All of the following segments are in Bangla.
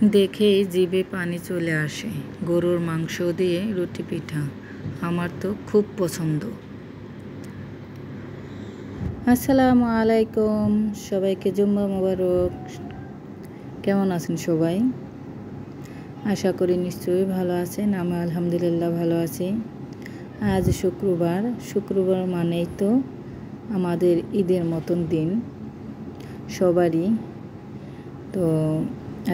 দেখেই জিভে পানি চলে আসে। গরুর মাংস দিয়ে রুটি পিঠা আমার তো খুব পছন্দ। আসসালামু আলাইকুম, সবাইকে জুম্মা মোবারক। কেমন আছেন সবাই? আশা করি নিশ্চয়ই ভালো আছেন। আমি আলহামদুলিল্লাহ ভালো আছি। আজ শুক্রবার মানেই তো আমাদের ঈদের মতন দিন সবারই। তো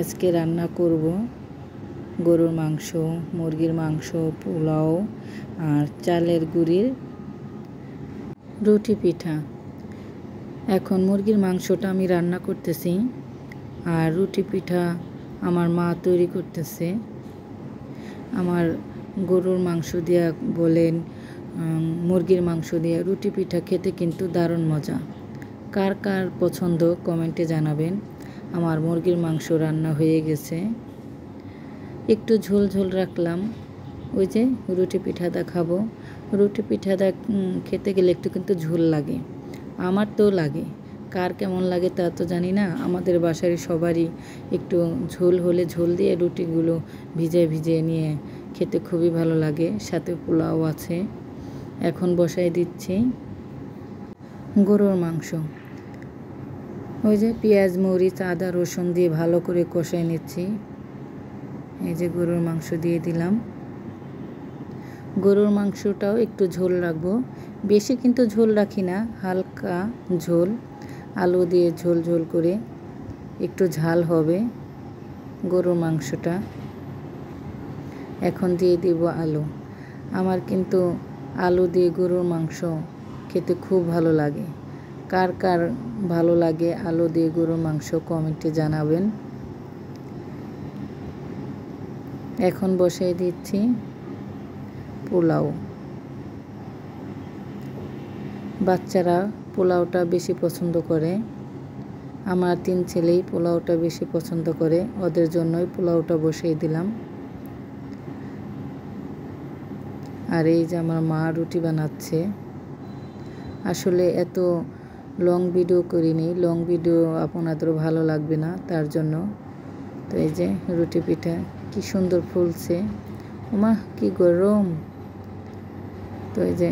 আজকে রান্না করব গরুর মাংস, মুরগির মাংস, পোলাও আর চালের গুঁড়ির রুটি পিঠা। এখন মুরগির মাংসটা আমি রান্না করতেছি আর রুটি পিঠা আমার মা তৈরি করতেছে। আমার গরুর মাংস দিয়া বলেন, মুরগির মাংস দিয়ে রুটি পিঠা খেতে কিন্তু দারুণ মজা। কার কার পছন্দ কমেন্টে জানাবেন। আমার মুরগির মাংস রান্না হয়ে গেছে, একটু ঝোল ঝোল রাখলাম। ওই যে রুটি পিঠাটা খাবো, রুটি পিঠাটা খেতে গেলে একটু কিন্তু ঝোল লাগে, আমার তো লাগে। কার কেমন লাগে তা তো জানি না। আমাদের বাসায় সবারই একটু ঝোল হলে ঝোল দিয়ে রুটিগুলো ভিজিয়ে নিয়ে খেতে খুবই ভালো লাগে। সাথে পোলাও আছে। এখন বসাই দিচ্ছি গরুর মাংস। ওই যে পেঁয়াজ, মরিচ, আদা, রসুন দিয়ে ভালো করে কষাই নিচ্ছি। এই যে গরুর মাংস দিয়ে দিলাম। গরুর মাংসটাও একটু ঝোল রাখবো, বেশি কিন্তু ঝোল রাখি না, হালকা ঝোল। আলু দিয়ে ঝোল ঝোল করে একটু ঝাল হবে গরুর মাংসটা। এখন দিয়ে দিব আলু। আমার কিন্তু আলু দিয়ে গরুর মাংস খেতে খুব ভালো লাগে। কার কার ভালো লাগে আলু দিয়ে গরুর মাংস কমেন্টে জানাবেন। এখন বসাই দিচ্ছি পোলাও। বাচ্চারা পোলাওটা বেশি পছন্দ করে। আমার 3 ছেলেই পোলাওটা বেশি পছন্দ করে, ওদের জন্যই পোলাওটা বসিয়ে দিলাম। আর এই যে আমার মা রুটি বানাচ্ছে। আসলে এত লং ভিডিও করিনি, লং ভিডিও আপনাদের ভালো লাগবে না, তার জন্য। তো এই যে রুটি পিঠা কি সুন্দর ফুলছে, ওমা কি গরম। তো এই যে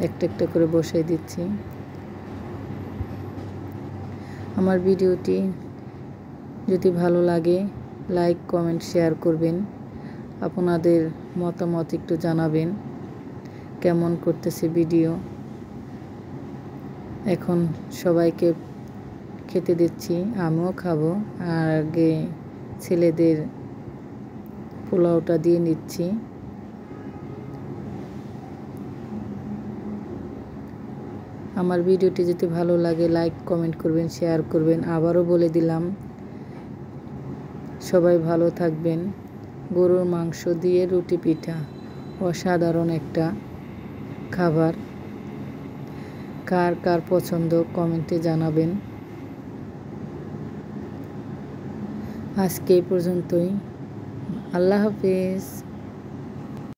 একটা একটা করে বসাই দিচ্ছি। আমার ভিডিওটি যদি ভালো লাগে লাইক, কমেন্ট, শেয়ার করবেন। আপনাদের মতামত একটু জানাবেন কেমন করতেছে ভিডিও। এখন সবাইকে খেতে দিচ্ছি, আমিও খাবো। আর আগে ছেলেদের পোলাওটা দিয়ে নিচ্ছি। আমার ভিডিওটি যদি ভালো লাগে লাইক, কমেন্ট করবেন, শেয়ার করবেন। আবারও বলে দিলাম, সবাই ভালো থাকবেন। গরুর মাংস দিয়ে রুটি পিঠা অসাধারণ একটা খাবার। কার কার পছন্দ কমেন্টে জানাবেন। আজকে এই পর্যন্তই। আল্লাহ হাফেজ।